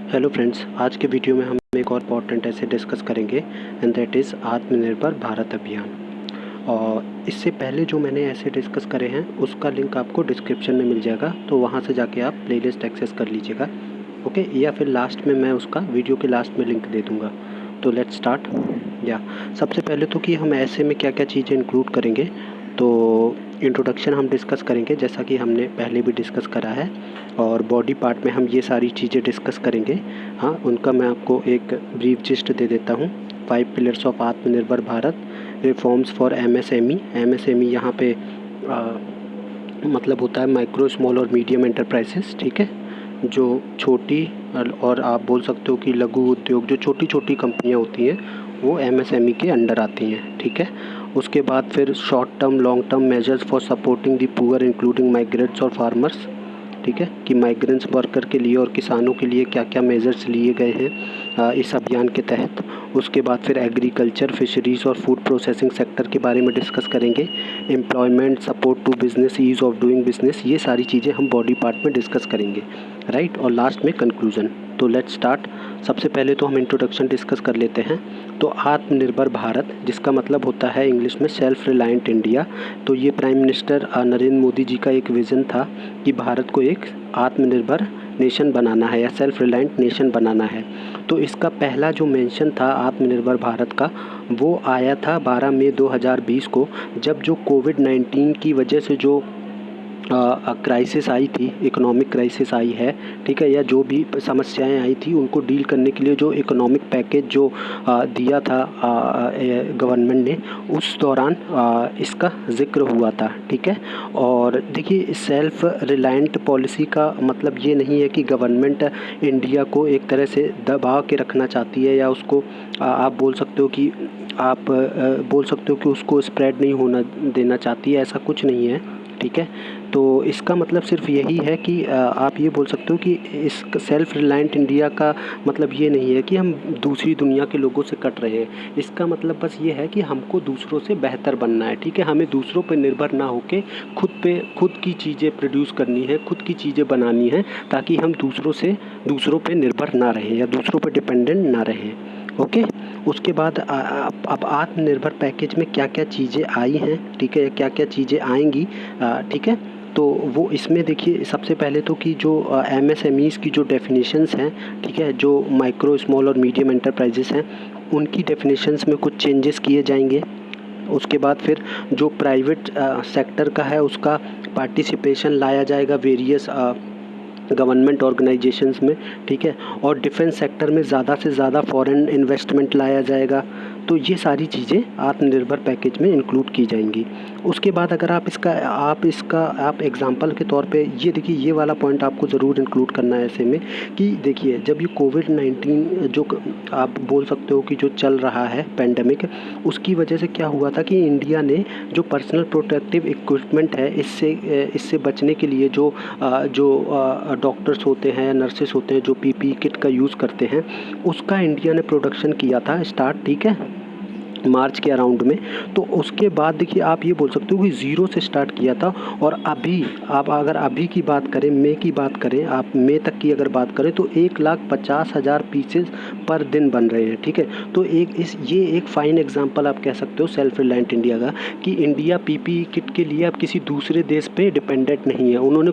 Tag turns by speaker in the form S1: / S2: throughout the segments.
S1: Hello friends, आज के video में हम एक और इम्पॉर्टेंट ऐसे डिस्कस करेंगे एंड दैट इज़ आत्मनिर्भर भारत अभियान। और इससे पहले जो मैंने ऐसे डिस्कस करे हैं उसका लिंक आपको डिस्क्रिप्शन में मिल जाएगा, तो वहाँ से जाके आप प्लेलिस्ट एक्सेस कर लीजिएगा, ओके। या फिर लास्ट में मैं उसका वीडियो के लास्ट में लिंक दे दूँगा। तो लेट्स स्टार्ट। या सबसे पहले तो कि हम ऐसे में क्या क्या चीज़ें इंक्लूड करेंगे, तो इंट्रोडक्शन हम डिस्कस करेंगे जैसा कि हमने पहले भी डिस्कस करा है, और बॉडी पार्ट में हम ये सारी चीज़ें डिस्कस करेंगे। हाँ, उनका मैं आपको एक ब्रीफ जिस्ट दे देता हूँ। 5 पिलर्स ऑफ आत्मनिर्भर Bharat, reforms for MSME. MSME यहाँ पे मतलब होता है माइक्रो स्मॉल और मीडियम एंटरप्राइजेस, ठीक है, जो छोटी और आप बोल सकते हो कि लघु उद्योग, जो छोटी छोटी कंपनियाँ होती हैं वो एमएसएमई के अंडर आती हैं, ठीक है। उसके बाद फिर short term long term measures for supporting the poor including migrants और फार्मर्स, ठीक है, कि माइग्रेंट्स वर्कर के लिए और किसानों के लिए क्या क्या मेजर्स लिए गए हैं इस अभियान के तहत। उसके बाद फिर एग्रीकल्चर, फिशरीज़ और फूड प्रोसेसिंग सेक्टर के बारे में डिस्कस करेंगे। Employment, support to business, ease of doing business, ये सारी चीज़ें हम बॉडी पार्ट में डिस्कस करेंगे, राइट। और लास्ट में कंक्लूज़न। तो लेट्स स्टार्ट। सबसे पहले तो हम इंट्रोडक्शन डिस्कस कर लेते हैं। तो आत्मनिर्भर भारत, जिसका मतलब होता है इंग्लिश में सेल्फ रिलायंट इंडिया। तो ये प्राइम मिनिस्टर नरेंद्र मोदी जी का एक विज़न था कि भारत को एक आत्मनिर्भर नेशन बनाना है या सेल्फ रिलायंट नेशन बनाना है। तो इसका पहला जो मेंशन था आत्मनिर्भर भारत का, वो आया था 12 मई 2020 को, जब जो कोविड-19 की वजह से जो क्राइसिस आई थी, इकोनॉमिक क्राइसिस आई है, ठीक है, या जो भी समस्याएं आई थी उनको डील करने के लिए जो इकोनॉमिक पैकेज जो दिया था गवर्नमेंट ने, उस दौरान इसका ज़िक्र हुआ था, ठीक है। और देखिए, सेल्फ रिलायंट पॉलिसी का मतलब ये नहीं है कि गवर्नमेंट इंडिया को एक तरह से दबा के रखना चाहती है, या उसको आप बोल सकते हो कि बोल सकते हो कि उसको स्प्रेड नहीं होना देना चाहती है, ऐसा कुछ नहीं है, ठीक है। तो इसका मतलब सिर्फ यही है कि आप ये बोल सकते हो कि इस सेल्फ रिलायंट इंडिया का मतलब ये नहीं है कि हम दूसरी दुनिया के लोगों से कट रहे हैं। इसका मतलब बस ये है कि हमको दूसरों से बेहतर बनना है, ठीक है। हमें दूसरों पर निर्भर ना होके खुद की चीज़ें प्रोड्यूस करनी है, खुद की चीज़ें बनानी है, ताकि हम दूसरों पे निर्भर ना रहें या दूसरों पे डिपेंडेंट ना रहें, ओके। उसके बाद अब आत्मनिर्भर पैकेज में क्या क्या चीज़ें आई हैं, ठीक है, क्या क्या चीज़ें आएंगी, ठीक है। तो वो इसमें देखिए, सबसे पहले तो कि जो एमएसएमईज़ की जो डेफिनेशंस हैं, ठीक है, जो माइक्रो स्मॉल और मीडियम एंटरप्राइजेस हैं, उनकी डेफिनेशंस में कुछ चेंजेस किए जाएंगे। उसके बाद फिर जो प्राइवेट सेक्टर का है उसका पार्टिसिपेशन लाया जाएगा वेरियस गवर्नमेंट ऑर्गेनाइजेशंस में, ठीक है। और डिफेंस सेक्टर में ज़्यादा से ज़्यादा फॉरेन इन्वेस्टमेंट लाया जाएगा। तो ये सारी चीज़ें आत्मनिर्भर पैकेज में इंक्लूड की जाएंगी। उसके बाद अगर आप एग्जांपल के तौर पे ये देखिए, ये वाला पॉइंट आपको ज़रूर इंक्लूड करना है ऐसे में कि देखिए, जब ये कोविड-19 जो आप बोल सकते हो कि जो चल रहा है पैंडेमिक, उसकी वजह से क्या हुआ था कि इंडिया ने जो पर्सनल प्रोटेक्टिव इक्विपमेंट है, इससे बचने के लिए जो डॉक्टर्स होते हैं, नर्सेस होते हैं, जो पीपीई किट का यूज़ करते हैं, उसका इंडिया ने प्रोडक्शन किया था स्टार्ट, ठीक है, मार्च के अराउंड में। तो उसके बाद देखिए, आप ये बोल सकते हो कि ज़ीरो से स्टार्ट किया था, और अभी आप अगर अभी की बात करें, मई की बात करें, आप मई तक की अगर बात करें, तो 1,50,000 पीसेस पर दिन बन रहे हैं, ठीक है। तो ये एक फ़ाइन एग्जांपल आप कह सकते हो सेल्फ रिलायंट इंडिया का, कि इंडिया पीपीई किट के लिए अब किसी दूसरे देश पे डिपेंडेंट नहीं है, उन्होंने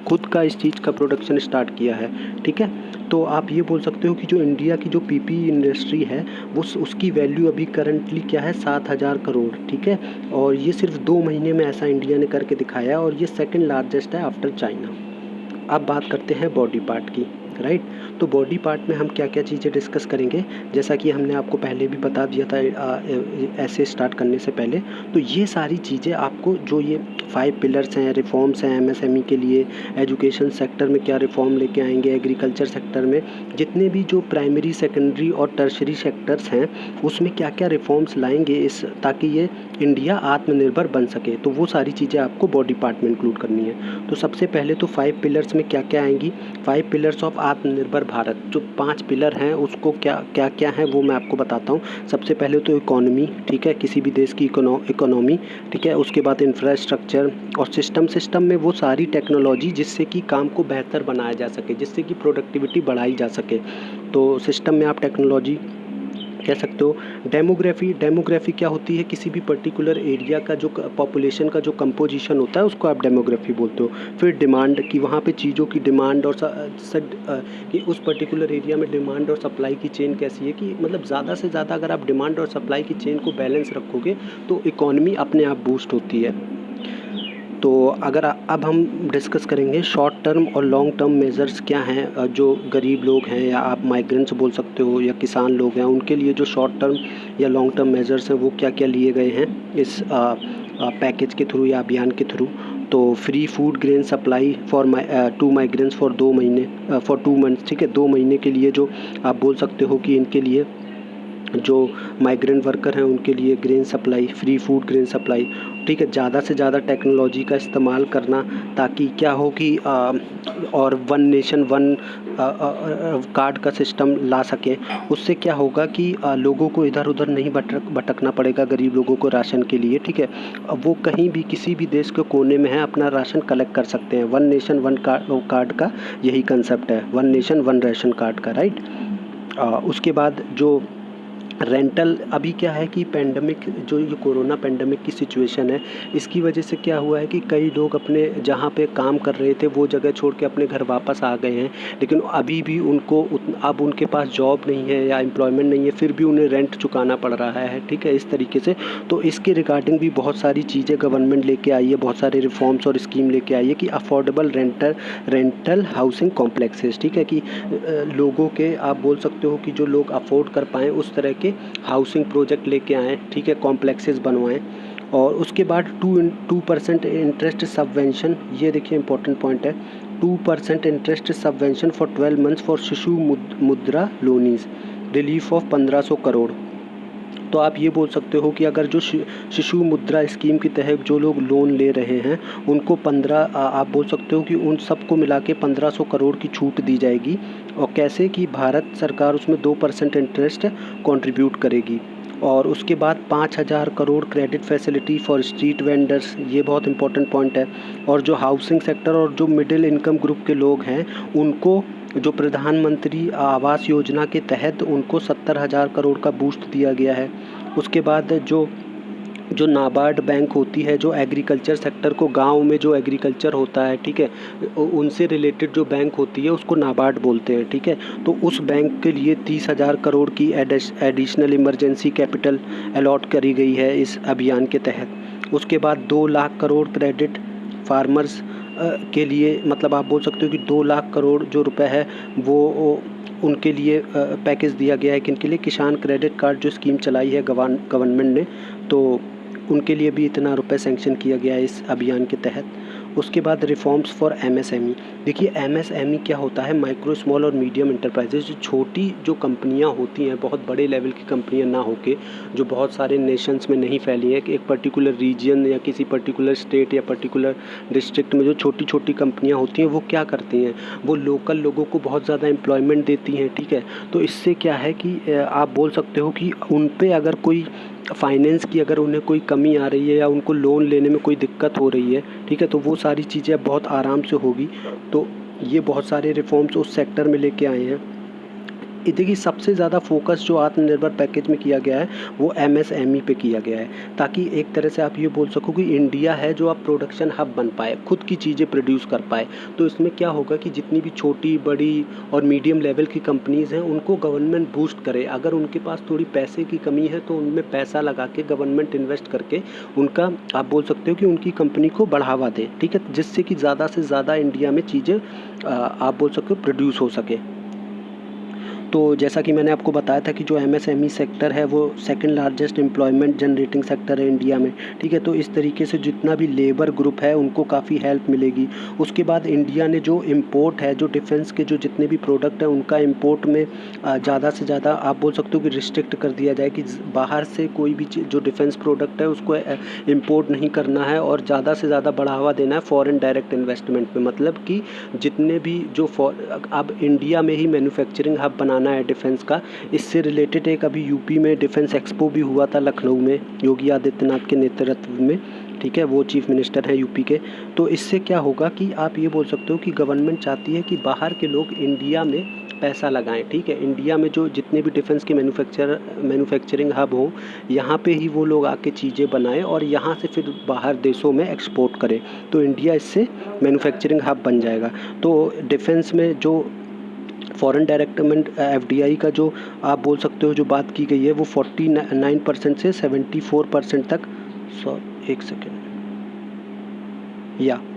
S1: खुद का इस चीज़ का प्रोडक्शन स्टार्ट किया है, ठीक है। तो आप ये बोल सकते हो कि जो इंडिया की जो पीपीई इंडस्ट्री है, वो उसकी वैल्यू अभी करंटली क्या है, 7,000 करोड़, ठीक है। और ये सिर्फ 2 महीने में ऐसा इंडिया ने करके दिखाया है, और ये सेकंड लार्जेस्ट है आफ्टर चाइना। अब बात करते हैं बॉडी पार्ट की, राइट। तो बॉडी पार्ट में हम क्या क्या चीज़ें डिस्कस करेंगे, जैसा कि हमने आपको पहले भी बता दिया था ऐसे स्टार्ट करने से पहले। तो ये सारी चीज़ें आपको, जो ये 5 पिलर्स हैं, रिफॉर्म्स हैं एमएसएमई के लिए, एजुकेशन सेक्टर में क्या रिफॉर्म लेके आएंगे, एग्रीकल्चर सेक्टर में जितने भी जो प्राइमरी, सेकेंडरी और टर्शरी सेक्टर्स हैं, उसमें क्या क्या रिफॉर्म्स लाएंगे ताकि ये इंडिया आत्मनिर्भर बन सके, तो वो सारी चीज़ें आपको बॉडी पार्ट में इंक्लूड करनी है। तो सबसे पहले तो 5 पिलर्स में क्या क्या आएंगी, 5 पिलर्स ऑफ आत्मनिर्भर भारत जो 5 पिलर हैं उसको क्या क्या क्या है वो मैं आपको बताता हूँ। सबसे पहले तो इकोनॉमी, ठीक है, किसी भी देश की इकोनॉमी, ठीक है। उसके बाद इंफ्रास्ट्रक्चर और सिस्टम में वो सारी टेक्नोलॉजी जिससे कि काम को बेहतर बनाया जा सके, जिससे कि प्रोडक्टिविटी बढ़ाई जा सके। तो सिस्टम में आप टेक्नोलॉजी कह सकते हो। डेमोग्राफी क्या होती है, किसी भी पर्टिकुलर एरिया का जो पॉपुलेशन का जो कंपोजिशन होता है उसको आप डेमोग्राफी बोलते हो। फिर डिमांड कि वहाँ पे चीज़ों की डिमांड और कि उस पर्टिकुलर एरिया में डिमांड और सप्लाई की चेन कैसी है, कि मतलब ज़्यादा से ज़्यादा अगर आप डिमांड और सप्लाई की चेन को बैलेंस रखोगे तो इकॉनमी अपने आप बूस्ट होती है। तो अगर अब हम डिस्कस करेंगे शॉर्ट टर्म और लॉन्ग टर्म मेजर्स क्या हैं, जो गरीब लोग हैं या आप माइग्रेंट्स बोल सकते हो या किसान लोग हैं, उनके लिए जो शॉर्ट टर्म या लॉन्ग टर्म मेजर्स हैं वो क्या क्या लिए गए हैं इस पैकेज के थ्रू या अभियान के थ्रू। तो free food grain supply for to migrants for 2 महीने फॉर 2 मंथ्स, ठीक है, 2 महीने के लिए जो आप बोल सकते हो कि इनके लिए जो माइग्रेंट वर्कर हैं उनके लिए grain supply, free food grain supply, ठीक है। ज़्यादा से ज़्यादा टेक्नोलॉजी का इस्तेमाल करना ताकि क्या हो कि और वन नेशन वन कार्ड का सिस्टम ला सकें। उससे क्या होगा कि लोगों को इधर उधर नहीं भटकना पड़ेगा, गरीब लोगों को राशन के लिए, ठीक है। अब वो कहीं भी किसी भी देश के कोने में है अपना राशन कलेक्ट कर सकते हैं। वन नेशन वन कार्ड का यही कंसेप्ट है, one nation one ration card का, राइट। उसके बाद जो रेंटल, अभी क्या है कि पैंडमिक जो ये कोरोना पैंडमिक की सिचुएशन है, इसकी वजह से क्या हुआ है कि कई लोग अपने जहाँ पे काम कर रहे थे वो जगह छोड़ के अपने घर वापस आ गए हैं, लेकिन अभी भी उनको अब उनके पास जॉब नहीं है या एम्प्लॉयमेंट नहीं है, फिर भी उन्हें रेंट चुकाना पड़ रहा है, ठीक है, इस तरीके से। तो इसके रिगार्डिंग भी बहुत सारी चीज़ें गवर्नमेंट लेके आई है, बहुत सारे रिफॉर्म्स और स्कीम लेके आई है कि अफोर्डेबल रेंटल हाउसिंग कॉम्प्लेक्सेस, ठीक है, कि लोगों के आप बोल सकते हो कि जो लोग अफोर्ड कर पाएँ उस तरह के हाउसिंग प्रोजेक्ट लेके आएँ, ठीक है, कॉम्प्लेक्सेस बनवाएं। और उसके बाद 2% इंटरेस्ट सबवेंशन, ये देखिए इंपॉर्टेंट पॉइंट है, 2% interest subvention for 12 months for Shishu Mudra loanees, relief of 1500 crore. तो आप ये बोल सकते हो कि अगर जो शिशु मुद्रा स्कीम के तहत जो लोग लोन ले रहे हैं उनको आप बोल सकते हो कि उन सबको मिला के 1500 करोड़ की छूट दी जाएगी। और कैसे कि भारत सरकार उसमें 2% इंटरेस्ट कंट्रीब्यूट करेगी। और उसके बाद 5000 crore credit facility for street vendors, ये बहुत इंपॉर्टेंट पॉइंट है। और जो हाउसिंग सेक्टर और जो मिडिल इनकम ग्रुप के लोग हैं उनको जो प्रधानमंत्री आवास योजना के तहत उनको 70,000 करोड़ का बूस्ट दिया गया है। उसके बाद जो नाबार्ड बैंक होती है, जो एग्रीकल्चर सेक्टर को, गांव में जो एग्रीकल्चर होता है, ठीक है, उनसे रिलेटेड जो बैंक होती है उसको नाबार्ड बोलते हैं, ठीक है। तो उस बैंक के लिए 30,000 करोड़ की एडिशनल इमरजेंसी कैपिटल अलॉट करी गई है इस अभियान के तहत। उसके बाद 2 लाख करोड़ क्रेडिट फार्मर्स के लिए, मतलब आप बोल सकते हो कि 2 लाख करोड़ जो रुपए है वो उनके लिए पैकेज दिया गया है। किनके लिए? किसान क्रेडिट कार्ड जो स्कीम चलाई है गवर्नमेंट ने, तो उनके लिए भी इतना रुपए सैंक्शन किया गया है इस अभियान के तहत। उसके बाद रिफॉर्म्स फॉर एमएसएमई। देखिए एमएसएमई क्या होता है, माइक्रो स्मॉल और मीडियम एंटरप्राइजेज, जो छोटी जो कंपनियां होती हैं, बहुत बड़े लेवल की कंपनियां ना होके, जो बहुत सारे नेशंस में नहीं फैली हैं, कि एक पर्टिकुलर रीजन या किसी पर्टिकुलर स्टेट या पर्टिकुलर डिस्ट्रिक्ट में जो छोटी छोटी कंपनियां होती हैं वो क्या करती हैं, वो लोकल लोगों को बहुत ज़्यादा एम्प्लॉयमेंट देती हैं, ठीक है। तो इससे क्या है कि आप बोल सकते हो कि उन पे अगर कोई फाइनेंस की अगर उन्हें कोई कमी आ रही है या उनको लोन लेने में कोई दिक्कत हो रही है, ठीक है, तो वो सारी चीज़ें अब बहुत आराम से होगी। तो ये बहुत सारे रिफॉर्म्स उस सेक्टर में लेके आए हैं। देखिए सबसे ज़्यादा फोकस जो आत्मनिर्भर पैकेज में किया गया है वो एमएसएमई पे किया गया है, ताकि एक तरह से आप ये बोल सको कि इंडिया है जो अब प्रोडक्शन हब बन पाए, खुद की चीज़ें प्रोड्यूस कर पाए। तो इसमें क्या होगा कि जितनी भी छोटी बड़ी और मीडियम लेवल की कंपनीज़ हैं उनको गवर्नमेंट बूस्ट करे। अगर उनके पास थोड़ी पैसे की कमी है तो उनमें पैसा लगा के गवर्नमेंट इन्वेस्ट करके उनका, आप बोल सकते हो कि उनकी कंपनी को बढ़ावा दे, ठीक है, जिससे कि ज़्यादा से ज़्यादा इंडिया में चीज़ें आप बोल सकते हो प्रोड्यूस हो सके। तो जैसा कि मैंने आपको बताया था कि जो एमएसएमई सेक्टर है वो second largest employment generating sector है इंडिया में, ठीक है। तो इस तरीके से जितना भी लेबर ग्रुप है उनको काफ़ी हेल्प मिलेगी। उसके बाद इंडिया ने जो इम्पोर्ट है, जो डिफेंस के जो जितने भी प्रोडक्ट हैं उनका इम्पोर्ट में ज़्यादा से ज़्यादा आप बोल सकते हो कि रिस्ट्रिक्ट कर दिया जाए कि बाहर से कोई भी जो डिफेंस प्रोडक्ट है उसको इम्पोर्ट नहीं करना है और ज़्यादा से ज़्यादा बढ़ावा देना है फॉरेन डायरेक्ट इन्वेस्टमेंट में। मतलब कि जितने भी जो अब इंडिया में ही मैन्युफैक्चरिंग हब बनाना है डिफेंस का। इससे रिलेटेड एक अभी यूपी में डिफेंस एक्सपो भी हुआ था लखनऊ में, योगी आदित्यनाथ के नेतृत्व में, ठीक है। वो चीफ मिनिस्टर हैं यूपी के। तो इससे क्या होगा कि आप ये बोल सकते हो कि गवर्नमेंट चाहती है कि बाहर के लोग इंडिया में पैसा लगाएं, ठीक है। इंडिया में जो जितने भी डिफेंस के मैन्युफैक्चरिंग हब हो, यहाँ पे ही वो लोग आके चीज़ें बनाएं और यहाँ से फिर बाहर देशों में एक्सपोर्ट करें। तो इंडिया इससे मैन्युफैक्चरिंग हब बन जाएगा। तो डिफेंस में जो फॉरेन डायरेक्टमेंट एफडीआई का जो आप बोल सकते हो जो बात की गई है वो 49% से 74% तक,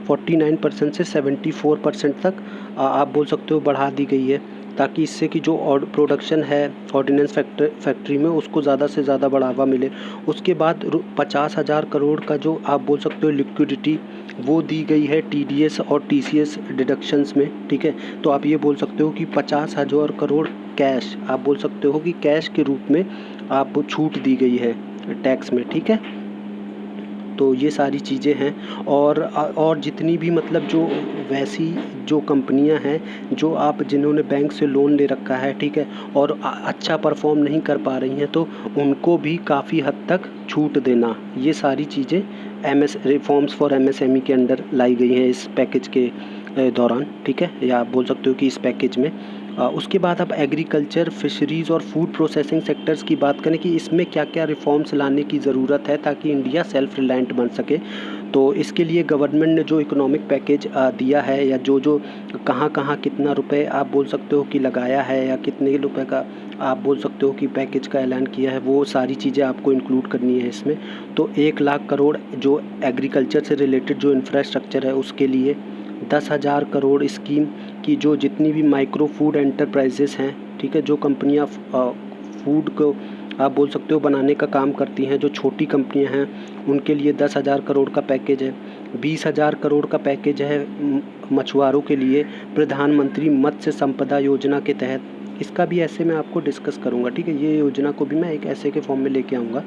S1: 49% से 74% तक आप बोल सकते हो बढ़ा दी गई है, ताकि इससे कि जो प्रोडक्शन है ऑर्डिनेंस फैक्ट्री में उसको ज़्यादा से ज़्यादा बढ़ावा मिले। उसके बाद 50,000 करोड़ का जो आप बोल सकते हो लिक्विडिटी वो दी गई है टीडीएस और टीसीएस डिडक्शंस में, ठीक है। तो आप ये बोल सकते हो कि 50,000 करोड़ कैश, आप बोल सकते हो कि कैश के रूप में आप छूट दी गई है टैक्स में, ठीक है। तो ये सारी चीज़ें हैं और जितनी भी मतलब जो वैसी जो कंपनियां हैं जो आप जिन्होंने बैंक से लोन ले रखा है, ठीक है, और अच्छा परफॉर्म नहीं कर पा रही हैं तो उनको भी काफ़ी हद तक छूट देना, ये सारी चीज़ें रिफॉर्म्स फॉर एमएसएमई के अंडर लाई गई हैं इस पैकेज के दौरान, ठीक है, या आप बोल सकते हो कि इस पैकेज में। उसके बाद अब एग्रीकल्चर, फिशरीज़ और फूड प्रोसेसिंग सेक्टर्स की बात करें कि इसमें क्या क्या रिफॉर्म्स लाने की ज़रूरत है ताकि इंडिया सेल्फ रिलायंट बन सके। तो इसके लिए गवर्नमेंट ने जो इकोनॉमिक पैकेज दिया है, या जो जो कहाँ कहाँ कितना रुपए आप बोल सकते हो कि लगाया है, या कितने रुपए का आप बोल सकते हो कि पैकेज का ऐलान किया है, वो सारी चीज़ें आपको इंक्लूड करनी है इसमें। तो 1,00,000 करोड़ जो एग्रीकल्चर से रिलेटेड जो इंफ्रास्ट्रक्चर है उसके लिए, 10,000 करोड़ स्कीम की जो जितनी भी माइक्रो फूड एंटरप्राइजेस हैं, ठीक है, जो कंपनियां फूड को आप बोल सकते हो बनाने का काम करती हैं, जो छोटी कंपनियां हैं उनके लिए 10,000 करोड़ का पैकेज है। 20,000 करोड़ का पैकेज है मछुआरों के लिए प्रधानमंत्री मत्स्य संपदा योजना के तहत। इसका भी ऐसे मैं आपको डिस्कस करूँगा, ठीक है, ये योजना को भी मैं एक ऐसे के फॉर्म में लेके आऊँगा।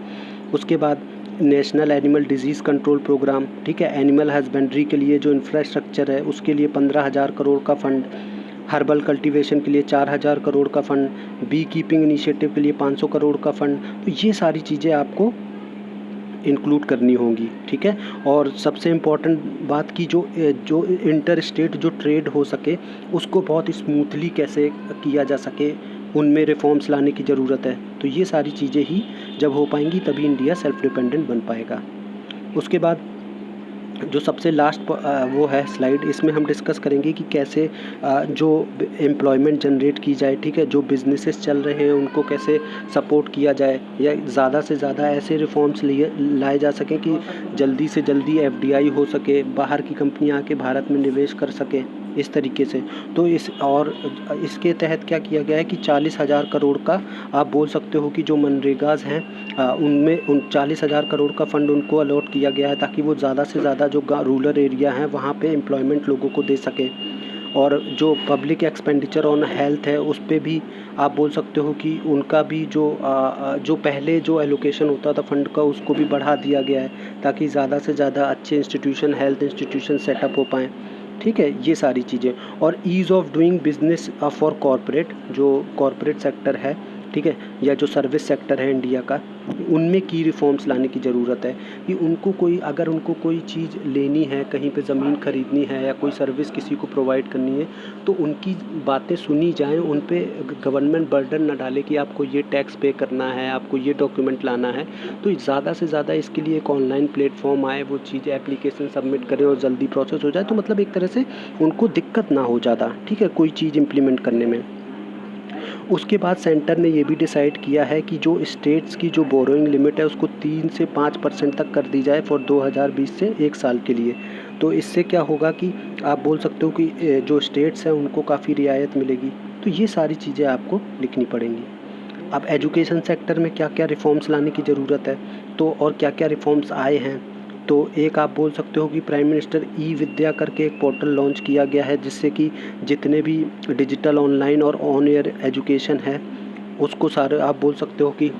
S1: उसके बाद national animal disease control programme, ठीक है, एनिमल हस्बेंड्री के लिए जो इंफ्रास्ट्रक्चर है उसके लिए 15,000 करोड़ का फंड, हर्बल कल्टीवेशन के लिए 4,000 करोड़ का फंड, बी कीपिंग इनिशिएटिव के लिए 500 करोड़ का फंड। तो ये सारी चीज़ें आपको इंक्लूड करनी होंगी, ठीक है। और सबसे इम्पॉर्टेंट बात की जो इंटर स्टेट जो ट्रेड हो सके उसको बहुत स्मूथली कैसे किया जा सके, उनमें रिफॉर्म्स लाने की ज़रूरत है। तो ये सारी चीज़ें ही जब हो पाएंगी तभी इंडिया सेल्फ डिपेंडेंट बन पाएगा। उसके बाद जो सबसे लास्ट वो है स्लाइड, इसमें हम डिस्कस करेंगे कि कैसे जो एम्प्लॉयमेंट जनरेट की जाए, ठीक है, जो बिजनेसेस चल रहे हैं उनको कैसे सपोर्ट किया जाए, या ज़्यादा से ज़्यादा ऐसे रिफॉर्म्स लाए जा सकें कि जल्दी से जल्दी एफडीआई हो सके, बाहर की कंपनियां आके भारत में निवेश कर सकें इस तरीके से। तो इसके तहत क्या किया गया है कि 40,000 करोड़ का आप बोल सकते हो कि जो मनरेगाज हैं उनमें उन 40,000 करोड़ का फंड उनको अलॉट किया गया है ताकि वो ज़्यादा से ज़्यादा जो रूरल एरिया हैं वहाँ पे एम्प्लॉयमेंट लोगों को दे सकें। और जो पब्लिक एक्सपेंडिचर ऑन हेल्थ है उस पे भी आप बोल सकते हो कि उनका भी जो पहले जो एलोकेशन होता था फंड का उसको भी बढ़ा दिया गया है ताकि ज़्यादा से ज़्यादा अच्छे इंस्टीट्यूशन, हेल्थ इंस्टीट्यूशन सेटअप हो पाएँ, ठीक है, ये सारी चीज़ें। और ease of doing business for corporate, जो कॉरपोरेट सेक्टर है, ठीक है, या जो सर्विस सेक्टर है इंडिया का, उनमें की रिफॉर्म्स लाने की ज़रूरत है कि अगर उनको कोई चीज़ लेनी है, कहीं पे ज़मीन ख़रीदनी है या कोई सर्विस किसी को प्रोवाइड करनी है तो उनकी बातें सुनी जाएं, उन पे गवर्नमेंट बर्डन ना डाले कि आपको ये टैक्स पे करना है, आपको ये डॉक्यूमेंट लाना है। तो ज़्यादा से ज़्यादा इसके लिए एक ऑनलाइन प्लेटफॉर्म आए, वो चीज़ एप्लीकेशन सबमिट करें और जल्दी प्रोसेस हो जाए, तो मतलब एक तरह से उनको दिक्कत ना हो ज़्यादा, ठीक है, कोई चीज़ इम्प्लीमेंट करने में। उसके बाद सेंटर ने ये भी डिसाइड किया है कि जो स्टेट्स की जो बोरोइंग लिमिट है उसको 3 से 5% तक कर दी जाए फॉर 2020 से 1 साल के लिए। तो इससे क्या होगा कि आप बोल सकते हो कि जो स्टेट्स हैं उनको काफ़ी रियायत मिलेगी, तो ये सारी चीज़ें आपको लिखनी पड़ेंगी। अब एजुकेशन सेक्टर में क्या क्या रिफॉर्म्स लाने की ज़रूरत है, तो और क्या क्या रिफॉर्म्स आए हैं। तो एक आप बोल सकते हो कि प्राइम मिनिस्टर ई विद्या करके एक पोर्टल लॉन्च किया गया है, जिससे कि जितने भी डिजिटल ऑनलाइन और ऑन एयर एजुकेशन है उसको सारे आप बोल सकते हो कि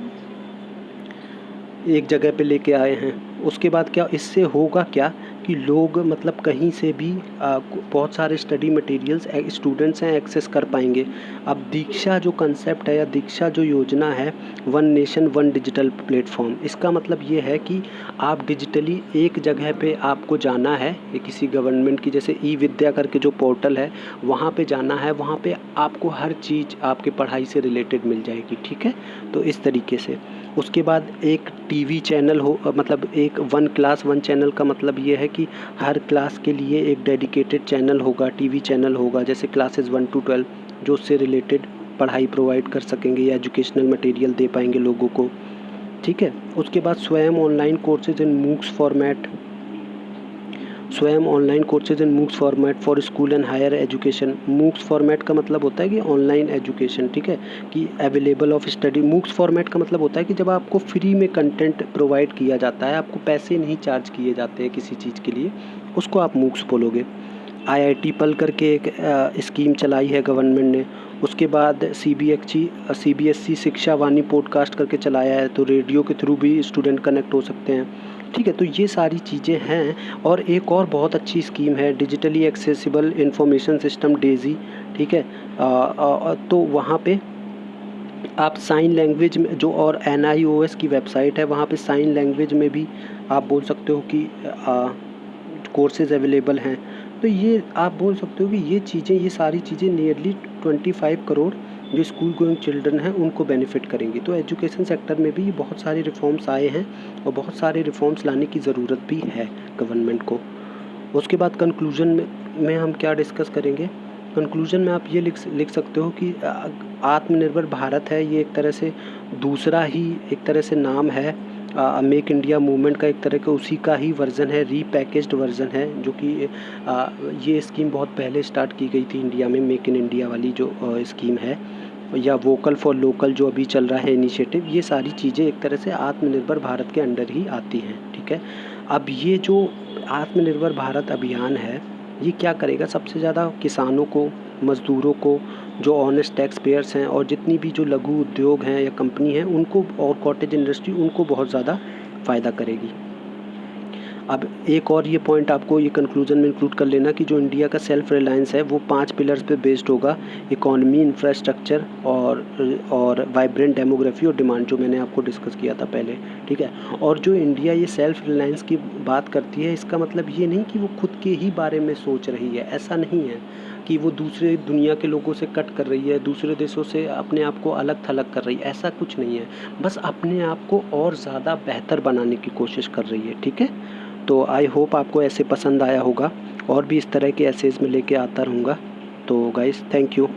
S1: एक जगह पे लेके आए हैं। उसके बाद क्या इससे होगा क्या कि लोग मतलब कहीं से भी बहुत सारे स्टडी मटेरियल्स स्टूडेंट्स हैं एक्सेस कर पाएंगे। अब दीक्षा जो कंसेप्ट है या दीक्षा जो योजना है, one nation one digital platform, इसका मतलब ये है कि आप डिजिटली एक जगह पे आपको जाना है, ये किसी गवर्नमेंट की जैसे ई विद्या करके जो पोर्टल है वहाँ पे जाना है, वहाँ पे आपको हर चीज़ आपके पढ़ाई से रिलेटेड मिल जाएगी। ठीक है, तो इस तरीके से। उसके बाद एक टीवी चैनल हो, मतलब एक वन क्लास वन चैनल का मतलब ये है कि हर क्लास के लिए एक डेडिकेटेड चैनल होगा, टीवी चैनल होगा, जैसे क्लासेस 1 to 12 जो उससे रिलेटेड पढ़ाई प्रोवाइड कर सकेंगे या एजुकेशनल मटेरियल दे पाएंगे लोगों को। ठीक है, उसके बाद Swayam online courses in MOOCs format, Swayam online courses in MOOCs format for school and higher education. MOOCs format का मतलब होता है कि ऑनलाइन एजुकेशन, ठीक है, कि available of study. MOOCs format का मतलब होता है कि जब आपको फ्री में कंटेंट प्रोवाइड किया जाता है, आपको पैसे नहीं चार्ज किए जाते हैं किसी चीज़ के लिए, उसको आप मूक्स बोलोगे। IIT पल करके एक स्कीम चलाई है गवर्नमेंट ने। उसके बाद CBSE शिक्षा वाणी पॉडकास्ट करके चलाया है, तो रेडियो के थ्रू भी स्टूडेंट कनेक्ट हो सकते हैं। ठीक है, तो ये सारी चीज़ें हैं। और एक और बहुत अच्छी स्कीम है digitally accessible information system daisy. ठीक है, तो वहाँ पे आप साइन लैंग्वेज में जो, और NIOS की वेबसाइट है वहाँ पे साइन लैंग्वेज में भी आप बोल सकते हो कि कोर्सेज़ अवेलेबल हैं। तो ये आप बोल सकते हो कि ये चीज़ें, ये सारी चीज़ें नियरली 25 करोड़ जो स्कूल गोइंग चिल्ड्रन हैं उनको बेनिफिट करेंगी। तो एजुकेशन सेक्टर में भी बहुत सारे रिफॉर्म्स आए हैं और बहुत सारे रिफॉर्म्स लाने की ज़रूरत भी है गवर्नमेंट को। उसके बाद कंक्लूजन में हम क्या डिस्कस करेंगे। कंक्लूजन में आप ये लिख सकते हो कि आत्मनिर्भर भारत है, ये एक तरह से दूसरा ही एक तरह से नाम है। मेक इंडिया मूवमेंट का एक तरह का उसी का ही वर्ज़न है, रीपैकेज्ड वर्ज़न है, जो कि ये स्कीम बहुत पहले स्टार्ट की गई थी इंडिया में, मेक इन इंडिया वाली जो स्कीम है, या वोकल फॉर लोकल जो अभी चल रहा है इनिशिएटिव। ये सारी चीज़ें एक तरह से आत्मनिर्भर भारत के अंडर ही आती हैं। ठीक है, अब ये जो आत्मनिर्भर भारत अभियान है, ये क्या करेगा, सबसे ज़्यादा किसानों को, मज़दूरों को, जो ऑनेस्ट टैक्स पेयर्स हैं, और जितनी भी जो लघु उद्योग हैं या कंपनी हैं उनको, और कॉटेज इंडस्ट्री, उनको बहुत ज़्यादा फ़ायदा करेगी। अब एक और ये पॉइंट आपको ये कंक्लूजन में इंक्लूड कर लेना कि जो इंडिया का सेल्फ रिलायंस है वो 5 पिलर्स पे बेस्ड होगा, इकोनॉमी, इंफ्रास्ट्रक्चर और वाइब्रेंट डेमोग्राफी और डिमांड, जो मैंने आपको डिस्कस किया था पहले। ठीक है, और जो इंडिया ये सेल्फ रिलायंस की बात करती है, इसका मतलब ये नहीं कि वो खुद के ही बारे में सोच रही है, ऐसा नहीं है कि वो दूसरे दुनिया के लोगों से कट कर रही है, दूसरे देशों से अपने आप को अलग थलग कर रही है, ऐसा कुछ नहीं है। बस अपने आप को और ज़्यादा बेहतर बनाने की कोशिश कर रही है। ठीक है, तो आई होप आपको ऐसे पसंद आया होगा, और भी इस तरह के एसेज में लेके आता रहूँगा। तो गाइस, थैंक यू।